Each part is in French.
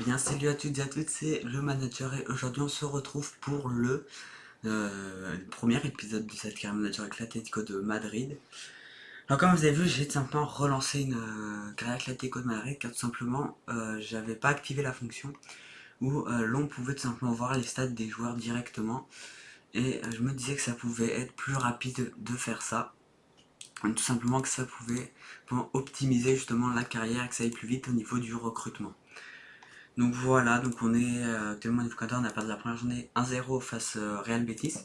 bien, salut à toutes et à toutes, c'est le manager et aujourd'hui on se retrouve pour le premier épisode de cette carrière manager avec l'Atlético de Madrid. Alors comme vous avez vu, j'ai tout simplement relancé une carrière avec l'Atlético de Madrid car tout simplement j'avais pas activé la fonction où l'on pouvait tout simplement voir les stats des joueurs directement et je me disais que ça pouvait être plus rapide de faire ça. Tout simplement que ça pouvait optimiser justement la carrière et que ça aille plus vite au niveau du recrutement. Donc voilà, donc on est actuellement au niveau Qatar, on a perdu la première journée 1-0 face Real Betis.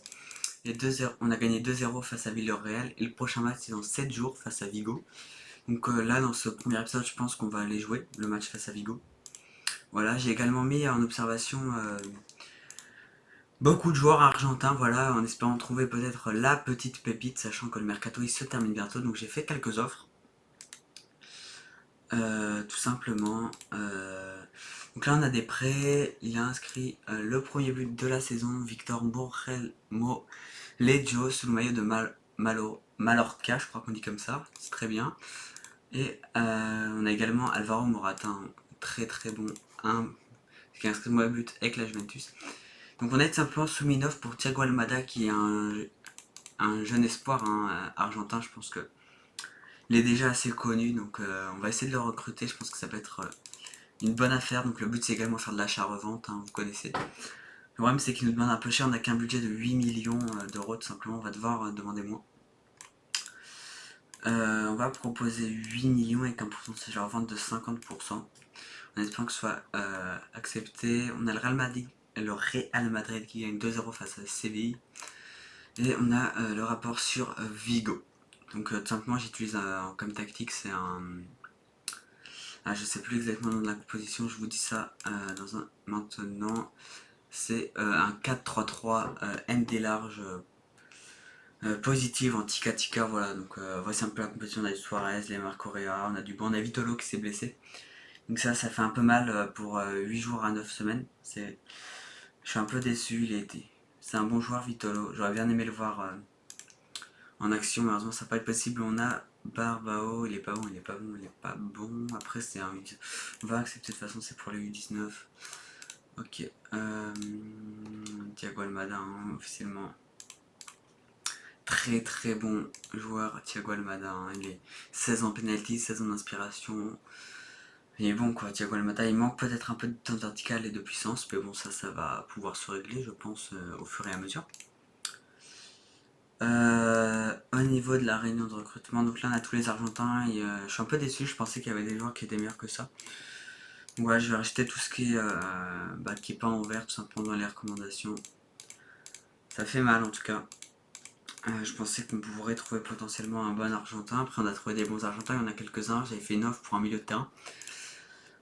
Et 2-0, on a gagné 2-0 face à Villarreal. Et le prochain match c'est dans 7 jours face à Vigo. Donc là dans ce premier épisode je pense qu'on va aller jouer le match face à Vigo. Voilà, j'ai également mis en observation beaucoup de joueurs argentins, voilà, en espérant trouver peut-être la petite pépite, sachant que le mercato il se termine bientôt. Donc j'ai fait quelques offres. Tout simplement. Donc là, on a des prêts. Il a inscrit le premier but de la saison, Victor Borrell Molejo, sous le maillot de Mallorca, je crois qu'on dit comme ça. C'est très bien. Et on a également Alvaro Morata, très très bon, qui a inscrit le but avec la Juventus. Donc on a tout simplement Souminov pour Thiago Almada, qui est un jeune espoir argentin. Je pense que il est déjà assez connu, donc on va essayer de le recruter. Je pense que ça peut être une bonne affaire. Donc le but c'est également faire de l'achat-revente, vous connaissez. Le problème c'est qu'il nous demande un peu cher, on n'a qu'un budget de 8 millions d'euros tout simplement, on va devoir demander moins. On va proposer 8 millions avec un pourcentage de revente de 50%. En espérant que ce soit accepté. On a le Real Madrid qui gagne 2-0 face à Séville. Et on a le rapport sur Vigo. Donc tout simplement j'utilise comme tactique, c'est un... je sais plus exactement le nom de la composition, je vous dis ça maintenant. C'est un 4-3-3 MD large positive en tika-tika, voilà. Donc voici un peu la compétition. On a du Suarez, Lemar Correa, on a du bon, on a Vitolo qui s'est blessé. Donc ça fait un peu mal pour 8 jours à 9 semaines. Je suis un peu déçu, c'est un bon joueur Vitolo. J'aurais bien aimé le voir en action, malheureusement ça va pas être possible. On a Barbao, il est pas bon, il est pas bon, il est pas bon. Après c'est un... On va accepter de toute façon, c'est pour les U19. Ok. Thiago Almada, officiellement. Très très bon joueur, Thiago Almada. Il est 16 en penalty, 16 en inspiration. Il est bon quoi, Thiago Almada. Il manque peut-être un peu de temps vertical et de puissance, mais bon, ça va pouvoir se régler, je pense, au fur et à mesure. Au niveau de la réunion de recrutement, donc là on a tous les Argentins et je suis un peu déçu, je pensais qu'il y avait des joueurs qui étaient meilleurs que ça. Donc voilà, je vais rajouter tout ce qui est pas en vert tout simplement dans les recommandations. Ça fait mal en tout cas. Je pensais qu'on pourrait trouver potentiellement un bon Argentin. Après on a trouvé des bons Argentins, il y en a quelques-uns. J'avais fait une offre pour un milieu de terrain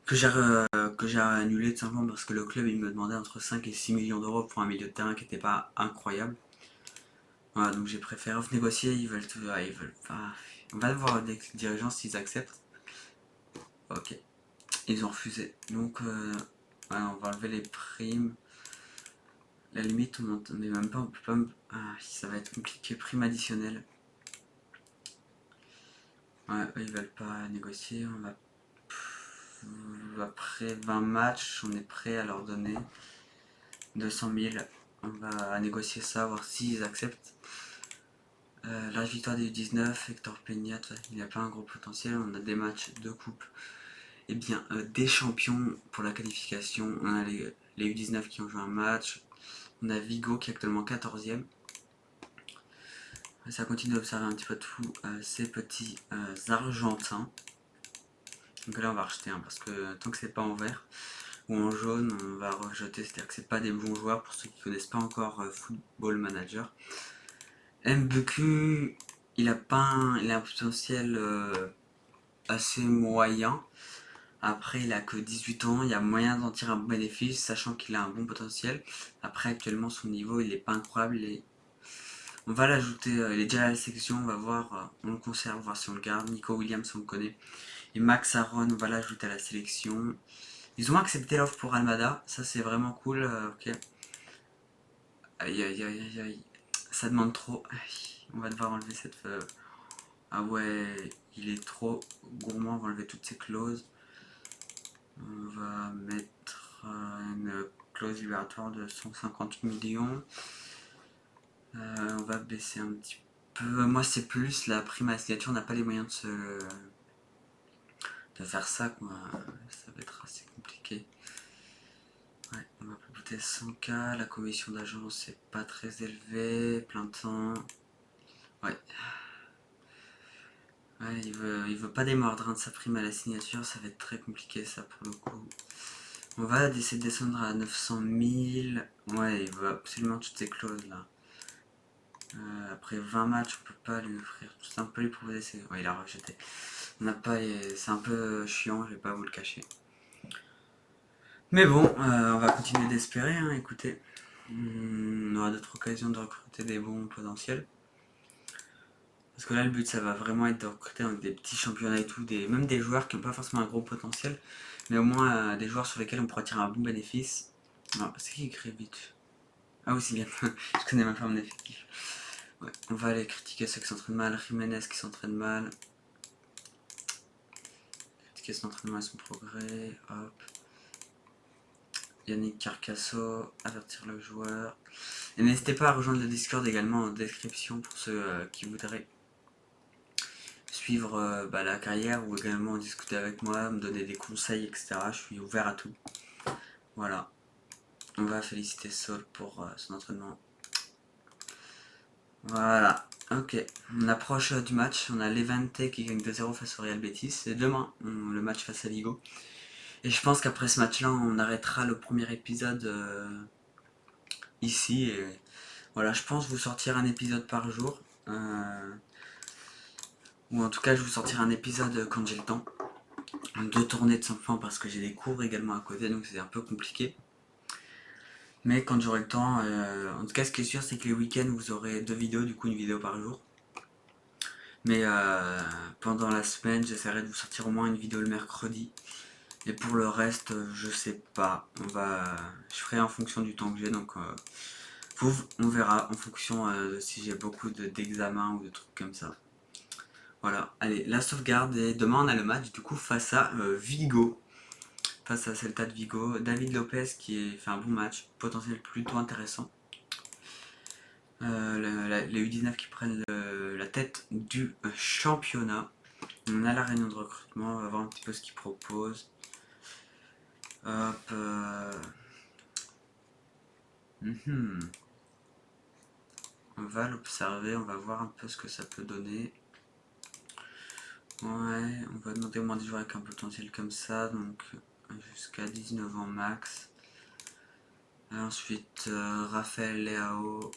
que j'ai annulé tout simplement parce que le club il me demandait entre 5 et 6 millions d'euros pour un milieu de terrain qui n'était pas incroyable. Voilà, donc j'ai préféré négocier, ils veulent pas. On va voir avec les dirigeants s'ils acceptent. Ok, ils ont refusé. Donc voilà, on va enlever les primes. La limite, on n'est même pas, on peut pas. Ça va être compliqué. Prime additionnelle. Ouais, eux, ils veulent pas négocier. Après 20 matchs, on est prêt à leur donner 200 000. On va négocier ça, voir s'ils acceptent. La victoire des U19, Hector Peña, il n'y a pas un gros potentiel. On a des matchs de coupe. Et bien, des champions pour la qualification. On a les U19 qui ont joué un match. On a Vigo qui est actuellement 14e. Ça continue d'observer un petit peu tous ces petits Argentins. Donc là, on va rejeter parce que tant que c'est pas en vert ou en jaune, on va rejeter. C'est-à-dire que c'est pas des bons joueurs pour ceux qui connaissent pas encore Football Manager. MBQ, il a un potentiel assez moyen. Après, il a que 18 ans, il y a moyen d'en tirer un bon bénéfice, sachant qu'il a un bon potentiel. Après, actuellement, son niveau, il n'est pas incroyable. On va l'ajouter, il est déjà à la sélection, on va voir, on le conserve, voir si on le garde. Nico Williams, on le connaît. Et Max Aaron, on va l'ajouter à la sélection. Ils ont accepté l'offre pour Almada, ça c'est vraiment cool, ok. Aïe aïe aïe aïe aïe, ça demande trop. Aïe, on va devoir enlever cette... Ah ouais, il est trop gourmand, on va enlever toutes ces clauses. On va mettre clause libératoire de 150 millions. On va baisser un petit peu. Moi, c'est plus la prime à la signature. On n'a pas les moyens de faire ça, quoi. Ça va être assez compliqué. Ouais, on va plutôt 100K. La commission d'agence, c'est pas très élevé. Plein temps. Ouais. Ouais, il veut pas démordre de sa prime à la signature, ça va être très compliqué ça pour le coup. On va essayer de descendre à 900 000. Ouais, il veut absolument toutes ces clauses là. Après 20 matchs, on peut pas lui offrir tout ça, on peut lui proposer. Ouais, il a rejeté. On n'a pas C'est un peu chiant, je vais pas vous le cacher. Mais bon, on va continuer d'espérer, hein, écoutez. On aura d'autres occasions de recruter des bons potentiels. Parce que là, le but, ça va vraiment être de recruter dans des petits championnats et tout, même des joueurs qui n'ont pas forcément un gros potentiel, mais au moins des joueurs sur lesquels on pourra tirer un bon bénéfice. C'est qui Krevich? Ah oui, c'est bien. Je connais même pas mon effectif. Ouais, on va aller critiquer ceux qui s'entraînent mal. Jiménez qui s'entraîne mal. Critiquer son entraînement et son progrès. Hop. Yannick Carcasso, avertir le joueur. Et n'hésitez pas à rejoindre le Discord également en description pour ceux qui voudraient suivre la carrière ou également discuter avec moi, me donner des conseils, etc. Je suis ouvert à tout. Voilà. On va féliciter Saul pour son entraînement. Voilà. Ok. On approche du match. On a Levante qui gagne 2-0 face au Real Betis. C'est demain le match face à Vigo. Et je pense qu'après ce match-là, on arrêtera le premier épisode ici. Et voilà, je pense vous sortir un épisode par jour. Ou en tout cas, je vous sortirai un épisode quand j'ai le temps de tourner de simplement parce que j'ai des cours également à côté, donc c'est un peu compliqué. Mais quand j'aurai le temps, en tout cas, ce qui est sûr, c'est que les week-ends, vous aurez 2 vidéos, du coup, une vidéo par jour. Mais pendant la semaine, j'essaierai de vous sortir au moins une vidéo le mercredi. Et pour le reste, je sais pas. Je ferai en fonction du temps que j'ai, donc on verra en fonction de si j'ai beaucoup d'examens ou de trucs comme ça. Voilà, allez, la sauvegarde et demain on a le match du coup face à Vigo. Face à Celta de Vigo. David Lopez qui fait un bon match, potentiel plutôt intéressant. Les U19 qui prennent la tête du championnat. On a la réunion de recrutement, on va voir un petit peu ce qu'ils proposent. Hop. On va l'observer, on va voir un peu ce que ça peut donner. Ouais, on va demander au moins des joueurs avec un potentiel comme ça, donc jusqu'à 19 ans max. Ensuite, Raphaël Leao,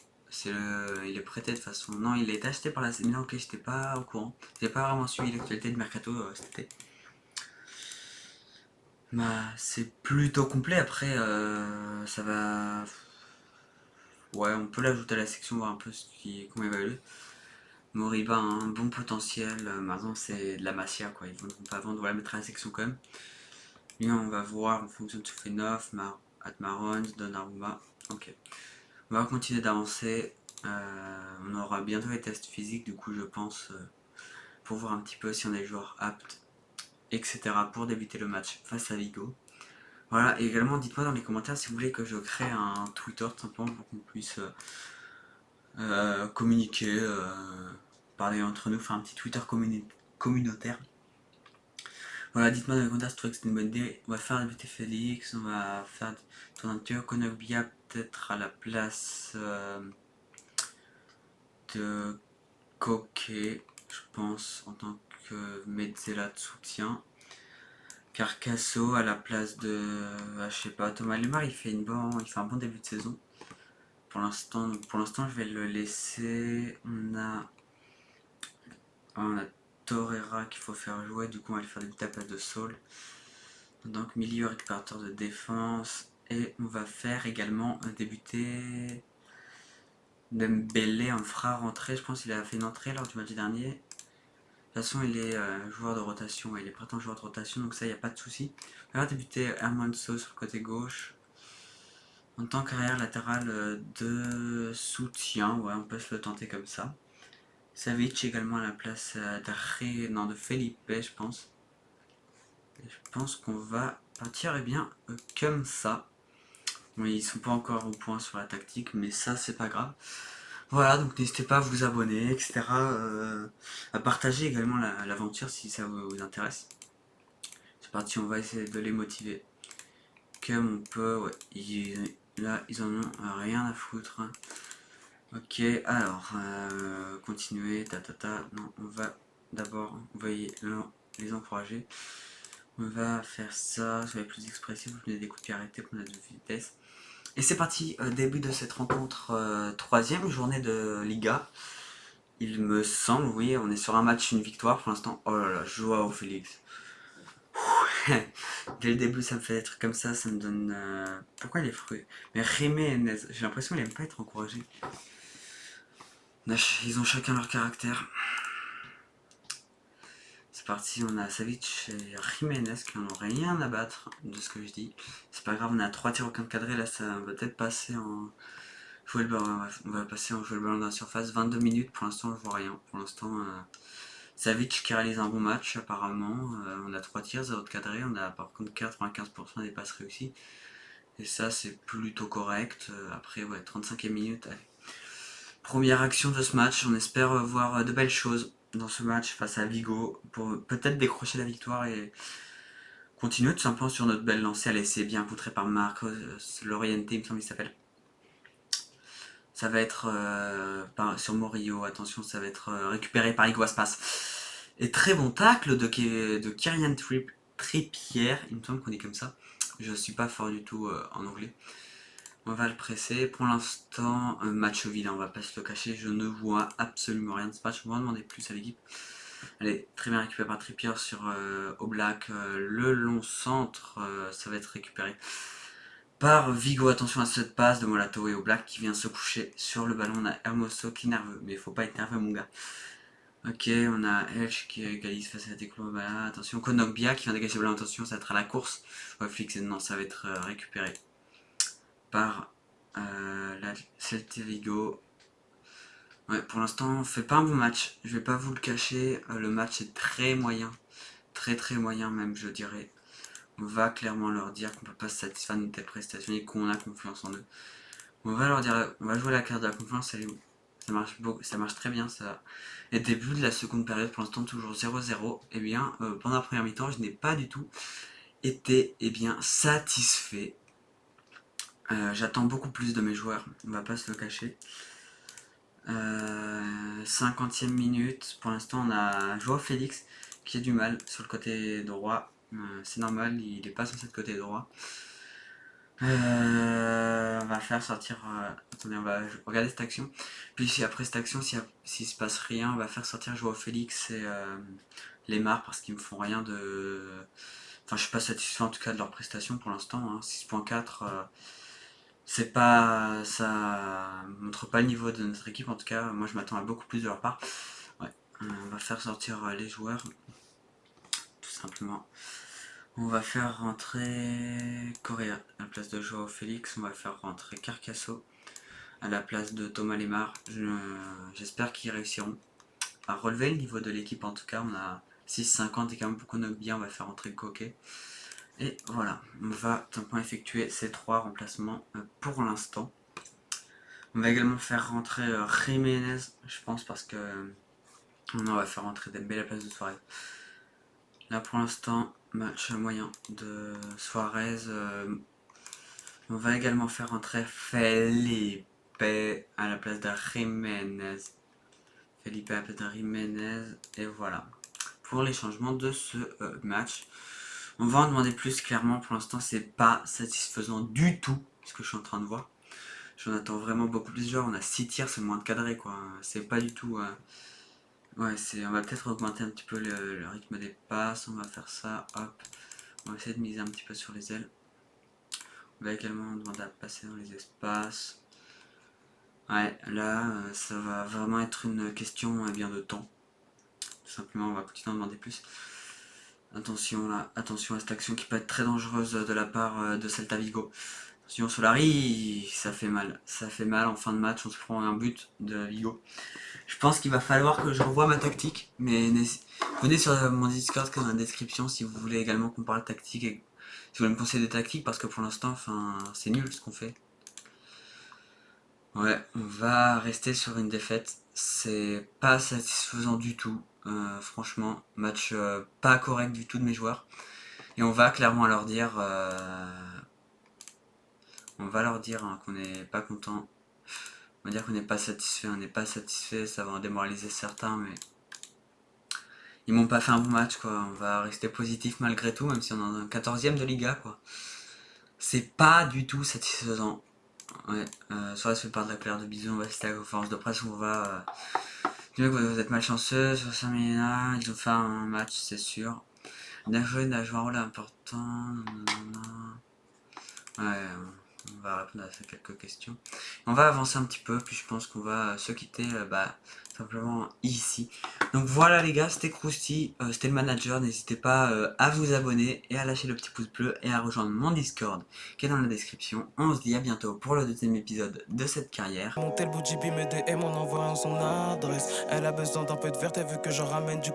il est prêté de toute façon. Non, il est acheté par la Milan, ok, j'étais pas au courant. J'ai pas vraiment suivi l'actualité de Mercato cet été. C'est plutôt complet, après ça va... Ouais, on peut l'ajouter à la section, voir un peu comment évaluer. Moriba a un bon potentiel, maintenant c'est de la Masia, quoi, ils ne voudront pas vendre, on va la mettre à la section quand même. Lui, on va voir en fonction de Soufenov, Atmarons, Donnarumma. Ok. On va continuer d'avancer. On aura bientôt les tests physiques, du coup, je pense, pour voir un petit peu si on est des joueurs aptes, etc. pour débuter le match face à Vigo. Voilà, et également, dites-moi dans les commentaires si vous voulez que je crée un Twitter, tout simplement, pour qu'on puisse communiquer, parler entre nous, faire un petit Twitter communautaire. Voilà, dites-moi dans les commentaires si vous trouvez que c'est une bonne idée. On va faire débuter Félix, on va faire tournature Konobia peut-être à la place de Koke, je pense, en tant que Mezzela de soutien. Carcasso à la place de, je sais pas, Thomas Lemar, il fait un bon début de saison. Pour l'instant, je vais le laisser. On a Torreira qu'il faut faire jouer, du coup on va lui faire débuter à la place de Saul. Donc milieu récupérateur de défense. Et on va faire également débuter Dembélé, on le fera rentrer. Je pense qu'il a fait une entrée lors du match dernier. De toute façon, il est joueur de rotation, il est prétend joueur de rotation, donc ça, il n'y a pas de souci. On va débuter Hermanso sur le côté gauche. En tant qu'arrière latéral de soutien, ouais, on peut se le tenter comme ça. Savic également à la place de Felipe, je pense. Et je pense qu'on va partir bien comme ça. Oui, ils sont pas encore au point sur la tactique, mais ça, c'est pas grave. Voilà, donc n'hésitez pas à vous abonner, etc. À partager également l'aventure si ça vous intéresse. C'est parti, on va essayer de les motiver. Comme on peut, ouais. Là, ils en ont rien à foutre, hein. Ok, alors, continuer, Non, on va d'abord envoyer les encourager. On va faire ça, soyez plus expressif, vous venez des coups de pied arrêtés, qu'on a de vitesse. Et c'est parti, début de cette rencontre, troisième journée de Liga. Il me semble, oui, on est sur un match, une victoire pour l'instant. Oh là là, Joao Félix. Dès le début, ça me fait des trucs comme ça me donne. Pourquoi les fruits? Mais Jiménez, j'ai l'impression qu'il aime pas être encouragé. Ils ont chacun leur caractère. C'est parti, on a Savic et Jiménez qui n'ont rien à battre de ce que je dis. C'est pas grave, on a 3 tirs au cadré, là ça va peut-être passer en. Jouer le ballon, on va passer en jouer le ballon dans la surface. 22 minutes, pour l'instant je vois rien. Pour l'instant, Savic qui réalise un bon match apparemment. On a 3 tirs, 0 de cadré, on a par contre 95% des passes réussies. Et ça c'est plutôt correct. Après, ouais, 35e minute. Allez. Première action de ce match, on espère voir de belles choses dans ce match face à Vigo pour peut-être décrocher la victoire et continuer tout simplement sur notre belle lancée. Allez, c'est bien poutré par Marcos Loriente, il me semble qu'il s'appelle. Ça va être sur Morio, attention, ça va être récupéré par Iguaspas. Et très bon tacle de Kyrian Trippier, il me semble qu'on dit comme ça. Je suis pas fort du tout en anglais. On va le presser. Pour l'instant, match vide, on va pas se le cacher. Je ne vois absolument rien de ce match. On va en demander plus à l'équipe. Allez, très bien récupéré par Trippier sur Oblak. Le long centre, ça va être récupéré par Vigo. Attention à cette passe de Molato et Oblak qui vient se coucher sur le ballon. On a Hermoso qui est nerveux, mais il faut pas être nerveux, mon gars. Ok, on a Elch qui égalise face à Teclo. Voilà, attention, Konokbia qui vient dégager le ballon. Attention, ça va être à la course. Ouais, Flix, non, ça va être récupéré par la Celta Vigo. Ouais, pour l'instant, on fait pas un bon match. Je vais pas vous le cacher. Le match est très moyen. Très très moyen même, je dirais. On va clairement leur dire qu'on peut pas se satisfaire d'une telle prestation et qu'on a confiance en eux. On va leur dire, on va jouer la carte de la confiance, elle est où? Ça marche, ça marche très bien ça. Et début de la seconde période, pour l'instant toujours 0-0. Et bien, pendant la première mi-temps, je n'ai pas du tout été satisfait. J'attends beaucoup plus de mes joueurs, on va pas se le cacher. 50e minute, pour l'instant on a Joao Félix qui a du mal sur le côté droit. C'est normal, il est pas censé être côté droit. On va faire sortir. Attendez, on va regarder cette action. Puis après cette action, s'il se passe rien, on va faire sortir Joao Félix et Lemar parce qu'ils me font rien de. Enfin, je suis pas satisfait en tout cas de leur prestation pour l'instant. Hein. 6.4, c'est pas. Ça montre pas le niveau de notre équipe en tout cas. Moi, je m'attends à beaucoup plus de leur part. Ouais. On va faire sortir les joueurs, tout simplement. On va faire rentrer Correa à la place de Joao Félix. On va faire rentrer Carcasso à la place de Thomas Lemar. J'espère qu'ils réussiront à relever le niveau de l'équipe. En tout cas, on a 6,50 et quand même beaucoup de bien. On va faire rentrer Coquet. Et voilà, on va tout simplement effectuer ces 3 remplacements pour l'instant. On va également faire rentrer Jiménez, je pense, parce que on va faire rentrer Dembélé à la place de Suarez. Là pour l'instant, match moyen de Suarez. On va également faire rentrer Felipe à la place de Jiménez. Felipe à la place de Jiménez. Et voilà. Pour les changements de ce match. On va en demander plus clairement. Pour l'instant, c'est pas satisfaisant du tout ce que je suis en train de voir. J'en attends vraiment beaucoup plus. Genre, on a 6 tirs, c'est moins de cadré quoi. C'est pas du tout. Ouais, on va peut-être augmenter un petit peu le rythme des passes. On va faire ça. Hop. On va essayer de miser un petit peu sur les ailes. On va également demander à passer dans les espaces. Ouais, là, ça va vraiment être une question bien de temps. Tout simplement, on va continuer à en demander plus. Attention là, attention à cette action qui peut être très dangereuse de la part de Celta Vigo. Attention Solari, ça fait mal. Ça fait mal en fin de match, on se prend un but de Vigo. Je pense qu'il va falloir que je revoie ma tactique, mais venez sur mon Discord qui est dans la description si vous voulez également qu'on parle tactique et Si vous voulez me conseiller des tactiques, parce que pour l'instant, enfin, c'est nul ce qu'on fait. Ouais, on va rester sur une défaite. C'est pas satisfaisant du tout. Franchement, match pas correct du tout de mes joueurs. Et on va clairement leur dire, hein, qu'on n'est pas content. On va dire qu'on n'est pas satisfait. On n'est pas satisfait, ça va en démoraliser certains, mais ils m'ont pas fait un bon match, quoi. On va rester positif malgré tout, même si on est en 14e de Liga, quoi. C'est pas du tout satisfaisant. Ouais, sur la part de la claire de bisous, on va citer à la conférence de presse, on va dire que vous êtes malchanceux, sur 5 minutes, ils ont fait un match, c'est sûr. Il a joué un rôle important. Ouais, on va répondre à ces quelques questions. On va avancer un petit peu, puis je pense qu'on va se quitter simplement ici. Donc voilà les gars, c'était Krusty, c'était le manager. N'hésitez pas à vous abonner et à lâcher le petit pouce bleu et à rejoindre mon Discord qui est dans la description. On se dit à bientôt pour le deuxième épisode de cette carrière. Monter le bout me DM en envoyant son adresse. Elle a besoin d'un peu de verte, vu que je ramène du